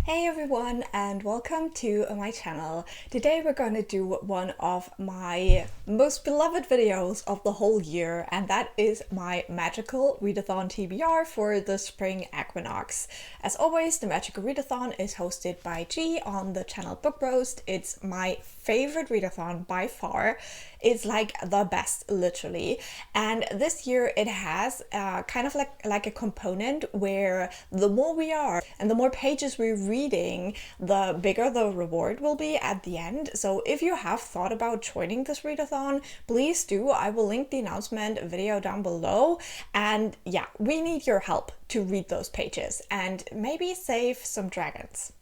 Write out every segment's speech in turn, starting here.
Hey everyone, and welcome to my channel. Today we're going to do one of my most beloved videos of the whole year, and that is my magical readathon TBR for the spring equinox. As always, the magical readathon is hosted by G on the channel Book Roast. It's my favorite readathon by far. It's like the best, literally. And this year it has kind of like a component where the more we are and the more pages we're reading, the bigger the reward will be at the end. So if you have thought about joining this readathon, please do. I will link the announcement video down below. And yeah, we need your help to read those pages and maybe save some dragons.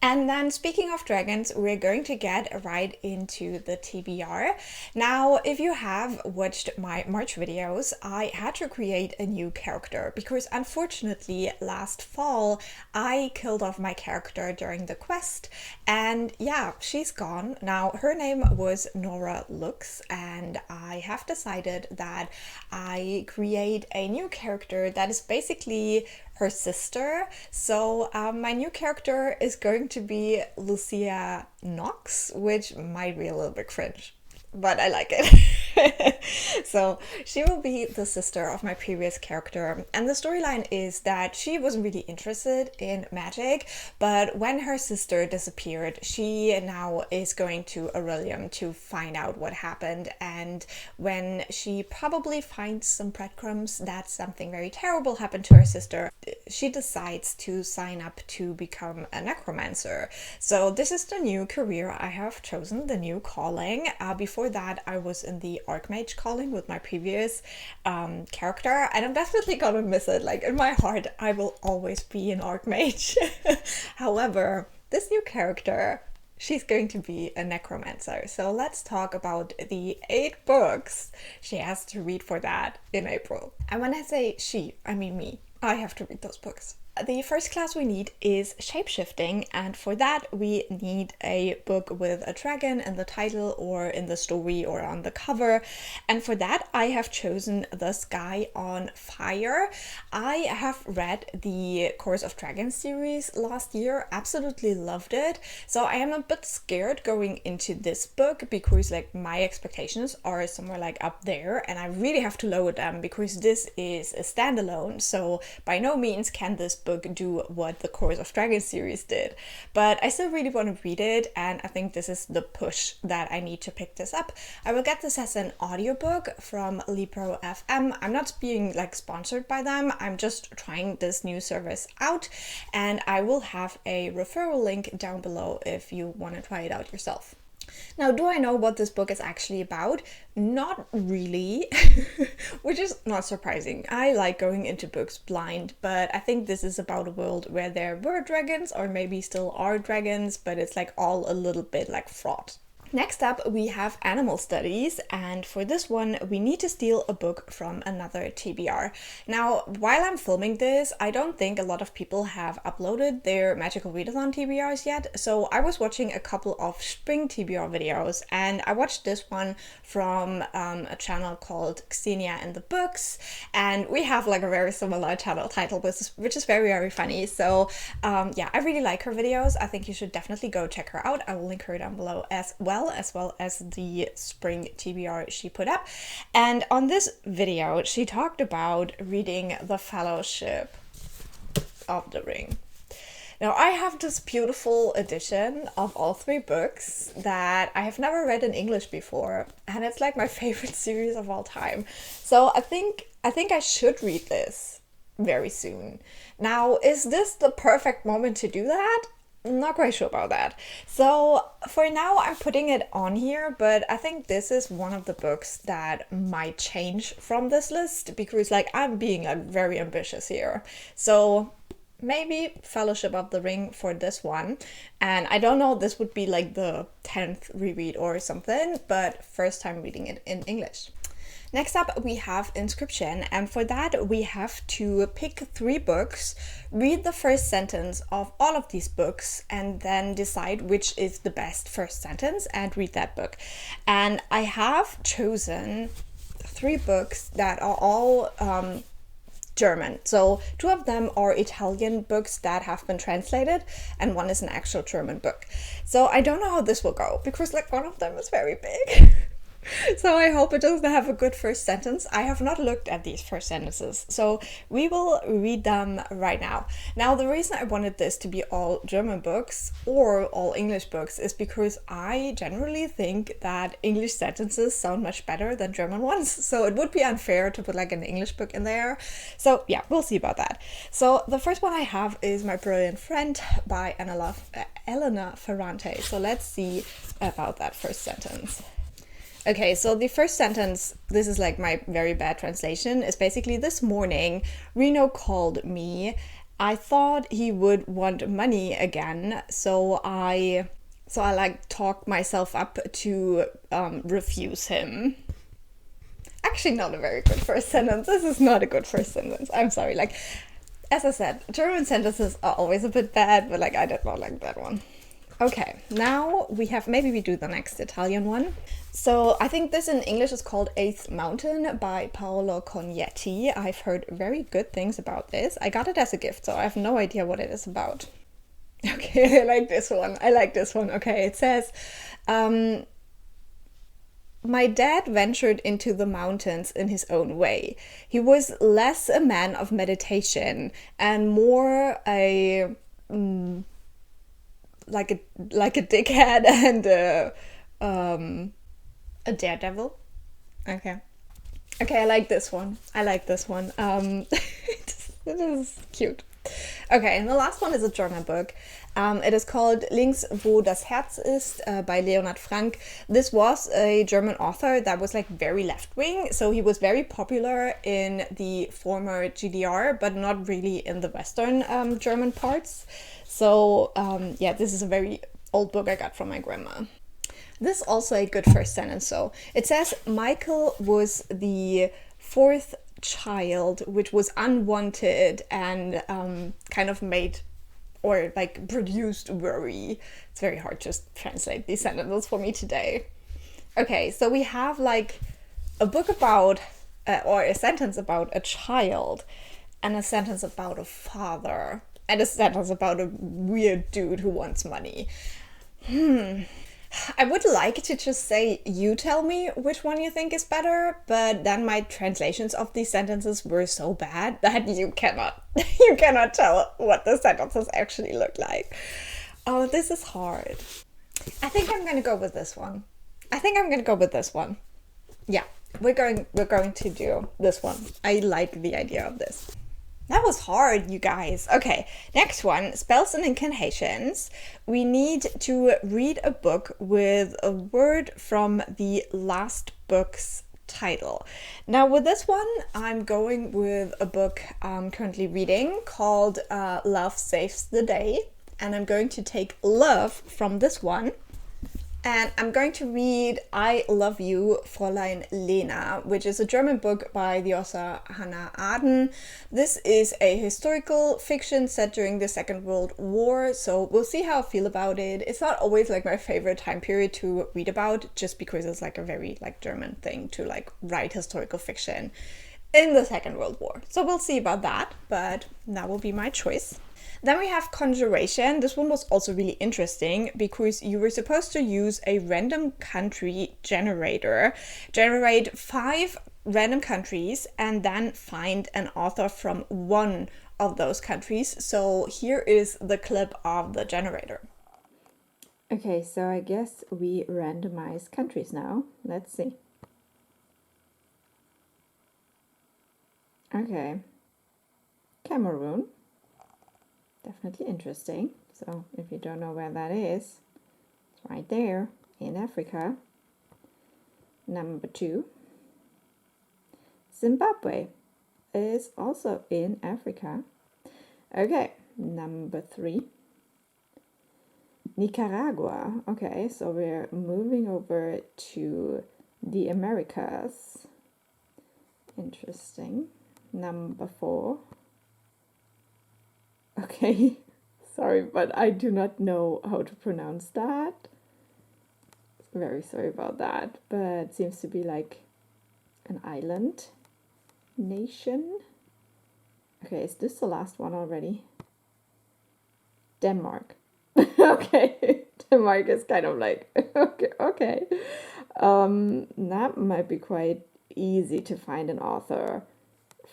And then speaking of dragons, we're going to get right into the TBR. Now, if you have watched my March videos, I had to create a new character because unfortunately last fall I killed off my character during the quest, and yeah, she's gone. Now, her name was Nora Lux, and I have decided that I create a new character that is basically her sister. So my new character is going to be Lucia Knox, which might be a little bit cringe, but I like it. So she will be the sister of my previous character, and the storyline is that she wasn't really interested in magic, but when her sister disappeared, she now is going to Orilium to find out what happened, and when she probably finds some breadcrumbs that something very terrible happened to her sister, she decides to sign up to become a necromancer. So this is the new career I have chosen, the new calling. Before that I was in the archmage calling with my previous character, and I'm definitely gonna miss it. Like, in my heart I will always be an archmage. However, this new character, she's going to be a necromancer. So let's talk about the 8 books she has to read for that in April. And when I say she, I mean me. I have to read those books. The first class we need is shapeshifting, and for that we need a book with a dragon in the title or in the story or on the cover, and for that I have chosen The Sky on Fire. I have read the Course of Dragons series last year, absolutely loved it, so I am a bit scared going into this book because like my expectations are somewhere like up there, and I really have to lower them because this is a standalone, so by no means can this book do what the Course of Dragons series did, but I still really want to read it, and I think this is the push that I need to pick this up. I will get this as an audiobook from Libro FM. I'm not being like sponsored by them, I'm just trying this new service out, and I will have a referral link down below if you want to try it out yourself. Now, do I know what this book is actually about? Not really, which is not surprising. I like going into books blind, but I think this is about a world where there were dragons, or maybe still are dragons, but it's like all a little bit like fraught. Next up, we have animal studies, and for this one we need to steal a book from another TBR. Now, while I'm filming this, I don't think a lot of people have uploaded their magical readathon TBRs yet, so I was watching a couple of spring TBR videos, and I watched this one from a channel called Xenia and the Books, and we have like a very similar channel title, which is very, very funny. So yeah, I really like her videos. I think you should definitely go check her out. I will link her down below as well as the spring TBR she put up. And on this video she talked about reading The Fellowship of the Ring. Now, I have this beautiful edition of all 3 books that I have never read in English before, and it's like my favorite series of all time. So I think I should read this very soon. Now, is this the perfect moment to do that? Not quite sure about that. So for now I'm putting it on here, but I think this is one of the books that might change from this list because like I'm being like very ambitious here. So maybe Fellowship of the Ring for this one, and I don't know, this would be like the 10th reread or something, but first time reading it in English. Next up, we have Inscription, and for that we have to pick 3 books, read the first sentence of all of these books, and then decide which is the best first sentence and read that book. And I have chosen 3 books that are all German. So 2 of them are Italian books that have been translated, and 1 is an actual German book. So I don't know how this will go, because like one of them is very big. So I hope it doesn't have a good first sentence. I have not looked at these first sentences, so we will read them right now. Now, the reason I wanted this to be all German books or all English books is because I generally think that English sentences sound much better than German ones, so it would be unfair to put like an English book in there. So yeah, we'll see about that. So the first one I have is My Brilliant Friend by Elena Ferrante. So let's see about that first sentence. Okay, so the first sentence, this is like my very bad translation, is basically, this morning Reno called me. I thought he would want money again, so I like talked myself up to refuse him. Actually, not a very good first sentence. This is not a good first sentence. I'm sorry. Like, as I said, German sentences are always a bit bad, but like I did not like that one. Okay, now we have, maybe we do the next Italian one. So I think this in English is called Eighth Mountain by Paolo Cognetti. I've heard very good things about this. I got it as a gift, so I have no idea what it is about. Okay, I like this one. I like this one. Okay, it says, my dad ventured into the mountains in his own way. He was less a man of meditation and more a... like a dickhead and a daredevil. Okay, I like this one. It is cute. Okay, and the last one is a German book. It is called Links wo das Herz ist by Leonhard Frank. This was a German author that was like very left-wing, so he was very popular in the former GDR, but not really in the Western German parts. So yeah, this is a very old book I got from my grandma. This is also a good first sentence. So it says, Michael was the 4th child, which was unwanted and kind of made or like produced worry. It's very hard to translate these sentences for me today. Okay, so we have like a book about or a sentence about a child, and a sentence about a father, and a sentence about a weird dude who wants money. I would like to just say, you tell me which one you think is better, but then my translations of these sentences were so bad that you cannot tell what the sentences actually look like. Oh, this is hard. I think I'm gonna go with this one. Yeah, we're going to do this one. I like the idea of this. That was hard, you guys. Okay, next one, spells and incantations. We need to read a book with a word from the last book's title. Now with this one, I'm going with a book I'm currently reading called Love Saves the Day. And I'm going to take love from this one. And I'm going to read I Love You, Fräulein Lena, which is a German book by the author Hannah Arendt. This is a historical fiction set during the Second World War, so we'll see how I feel about it. It's not always like my favorite time period to read about, just because it's like a very like German thing to like write historical fiction in the Second World War. So we'll see about that, but that will be my choice. Then we have Conjuration. This one was also really interesting because you were supposed to use a random country generator, generate 5 random countries, and then find an author from one of those countries. So here is the clip of the generator. Okay, so I guess we randomize countries now. Let's see. Okay, Cameroon. Definitely interesting. So if you don't know where that is, it's right there in Africa. Number 2, Zimbabwe is also in Africa. Okay, number 3, Nicaragua. Okay, so we're moving over to the Americas. Interesting. Number 4. Okay, sorry, but I do not know how to pronounce that. Very sorry about that, but it seems to be like an island nation. Okay, is this the last one already? Denmark. Okay, Denmark is kind of like, okay. That might be quite easy to find an author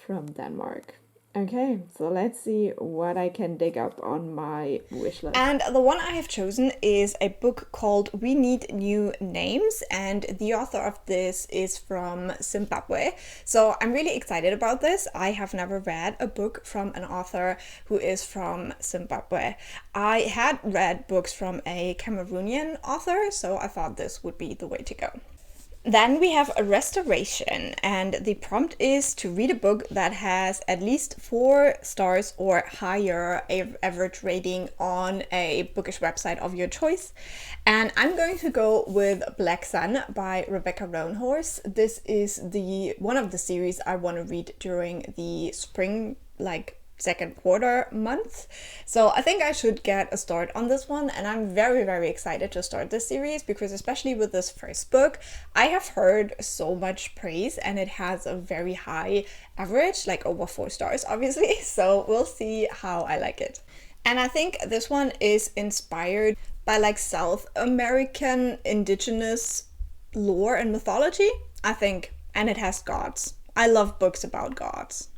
from Denmark. Okay, so let's see what I can dig up on my wish list. And the one I have chosen is a book called We Need New Names, and the author of this is from Zimbabwe. So I'm really excited about this. I have never read a book from an author who is from Zimbabwe. I had read books from a Cameroonian author, so I thought this would be the way to go. Then we have a restoration, and the prompt is to read a book that has at least 4 stars or higher average rating on a bookish website of your choice. And I'm going to go with Black Sun by Rebecca Roanhorse. This is one of the series I want to read during the spring, second quarter month. So I think I should get a start on this one, and I'm very, very excited to start this series because especially with this first book, I have heard so much praise and it has a very high average, like over 4 stars obviously. So we'll see how I like it. And I think this one is inspired by South American indigenous lore and mythology, I think, and it has gods. I love books about gods.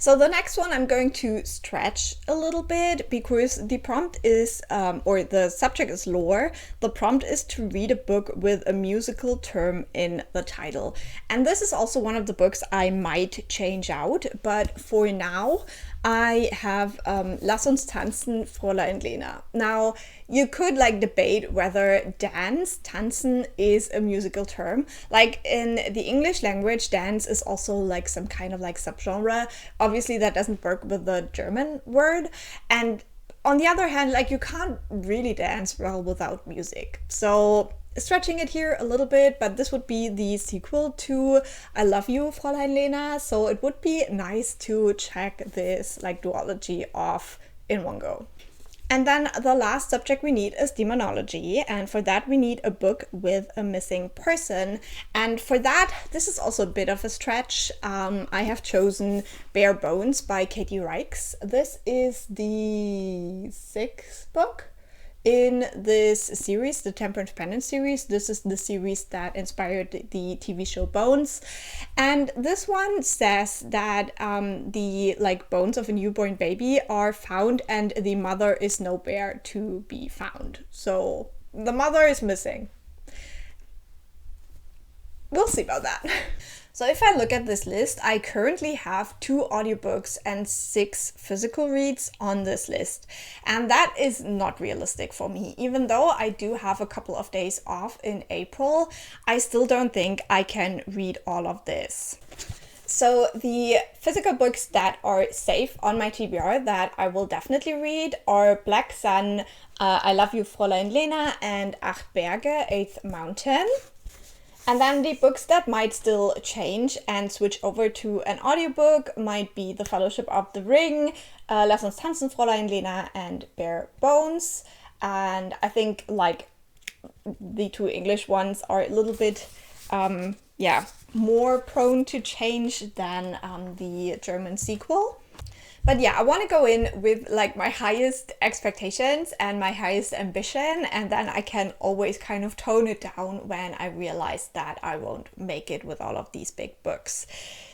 So the next one I'm going to stretch a little bit because the prompt is, or the subject is lore. The prompt is to read a book with a musical term in the title. And this is also one of the books I might change out, but for now, I have Lass uns tanzen, Fräulein Lena. Now, you could debate whether tanzen is a musical term. In the English language, dance is also some kind of subgenre. Obviously, that doesn't work with the German word. And on the other hand, you can't really dance well without music. So stretching it here a little bit, but this would be the sequel to I Love You, Fräulein Lena. So it would be nice to check this duology off in one go. And then the last subject we need is demonology, and for that we need a book with a missing person. And for that, this is also a bit of a stretch. I have chosen Bare Bones by Katie Reichs. This is the 6th book in this series, the Temperance Pendant series. This is the series that inspired the TV show Bones. And this one says that the bones of a newborn baby are found and the mother is nowhere to be found. So the mother is missing. We'll see about that. So if I look at this list, I currently have 2 audiobooks and 6 physical reads on this list. And that is not realistic for me. Even though I do have a couple of days off in April, I still don't think I can read all of this. So the physical books that are safe on my TBR that I will definitely read are Black Sun, I Love You, Fräulein Lena, and Acht Berge, Eighth Mountain. And then the books that might still change and switch over to an audiobook might be The Fellowship of the Ring, Lass uns tanzen, Fräulein Lena, and Bare Bones. And I think the 2 English ones are a little bit, more prone to change than the German sequel. But yeah, I want to go in with my highest expectations and my highest ambition, and then I can always kind of tone it down when I realize that I won't make it with all of these big books.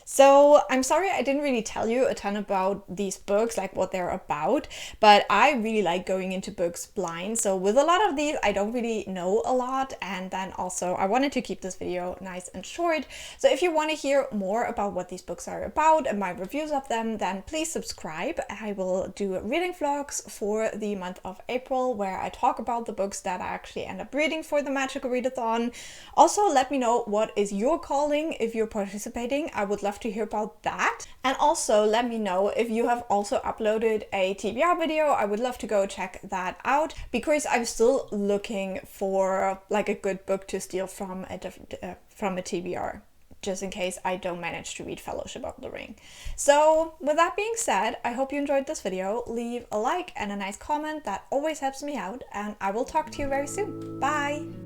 So I'm sorry I didn't really tell you a ton about these books, what they're about, but I really like going into books blind. So with a lot of these, I don't really know a lot. And then also I wanted to keep this video nice and short. So if you want to hear more about what these books are about and my reviews of them, then please subscribe. I will do reading vlogs for the month of April where I talk about the books that I actually end up reading for the Magical Readathon. Also, let me know what is your calling if you're participating. I would love to hear about that. And also let me know if you have also uploaded a TBR video. I would love to go check that out because I'm still looking for a good book to steal from a TBR, just in case I don't manage to read Fellowship of the Ring. So with that being said, I hope you enjoyed this video. Leave a like and a nice comment. That always helps me out, and I will talk to you very soon. Bye!